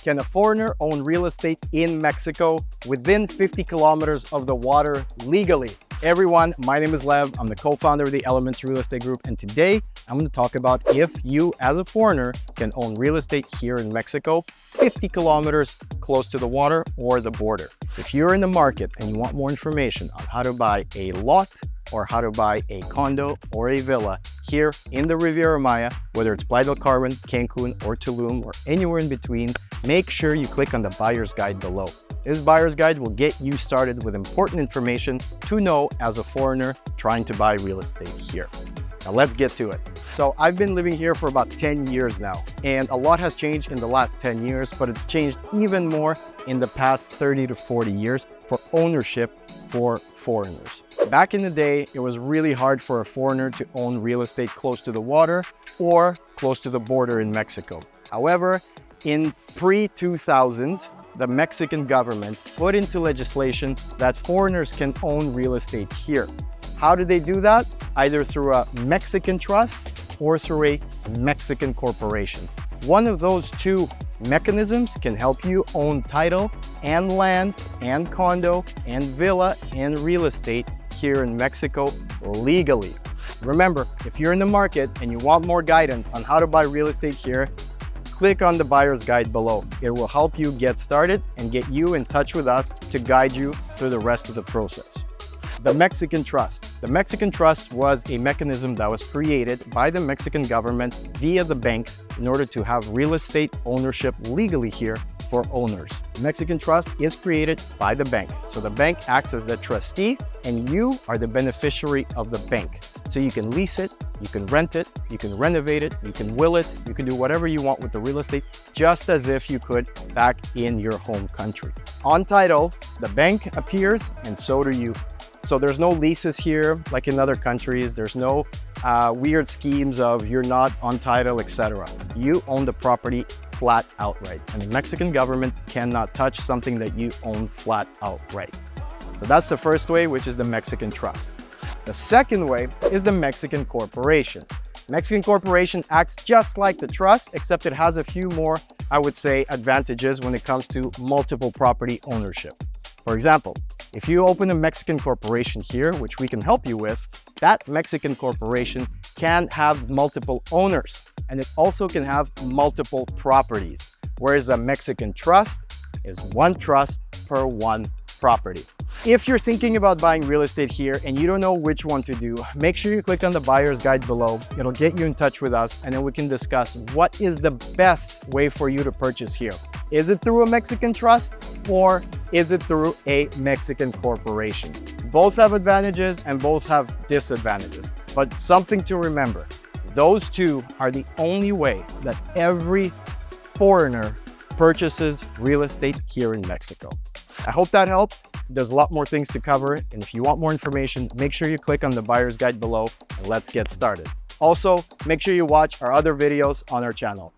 Can a foreigner own real estate in Mexico within 50 kilometers of the water legally? Everyone, my name is Lev. I'm the co-founder of the Elements Real Estate Group, and today I'm going to talk about if you, as a foreigner, can own real estate here in Mexico 50 kilometers close to the water or the border. If you're in the market and you want more information on how to buy a lot or how to buy a condo or a villa here in the Riviera Maya, whether it's Playa del Carmen, Cancun, or Tulum, or anywhere in between, make sure you click on the buyer's guide below. This buyer's guide will get you started with important information to know as a foreigner trying to buy real estate here. Now let's get to it. So I've been living here for about 10 years now, and a lot has changed in the last 10 years, but it's changed even more in the past 30 to 40 years for ownership for foreigners. Back in the day, it was really hard for a foreigner to own real estate close to the water or close to the border in Mexico. However, in pre-2000s, the Mexican government put into legislation that foreigners can own real estate here. How do they do that? Either through a Mexican trust or through a Mexican corporation. One of those two mechanisms can help you own title and land and condo and villa and real estate here in Mexico legally. Remember, if you're in the market and you want more guidance on how to buy real estate here, click on the buyer's guide below. It will help you get started and get you in touch with us to guide you through the rest of the process. The Mexican Trust. The Mexican Trust was a mechanism that was created by the Mexican government via the banks in order to have real estate ownership legally here for owners. The Mexican Trust is created by the bank. So the bank acts as the trustee and you are the beneficiary of the bank. So you can lease it, you can rent it, you can renovate it, you can will it, you can do whatever you want with the real estate, just as if you could back in your home country. On title, the bank appears and so do you. So there's no leases here like in other countries. There's no weird schemes of you're not on title, etc. You own the property flat outright, and the Mexican government cannot touch something that you own flat outright. So that's the first way, which is the Mexican Trust. The second way is the Mexican Corporation. Mexican Corporation acts just like the trust, except it has a few more, I would say, advantages when it comes to multiple property ownership. For example, if you open a Mexican corporation here, which we can help you with, that Mexican corporation can have multiple owners, and it also can have multiple properties, whereas a Mexican trust is one trust per one property. If you're thinking about buying real estate here and you don't know which one to do, make sure you click on the buyer's guide below. It'll get you in touch with us, and then we can discuss what is the best way for you to purchase here. Is it through a Mexican trust or is it through a Mexican corporation? Both have advantages and both have disadvantages, but something to remember, those two are the only way that every foreigner purchases real estate here in Mexico. I hope that helped. There's a lot more things to cover, and if you want more information, make sure you click on the buyer's guide below and let's get started. Also, make sure you watch our other videos on our channel.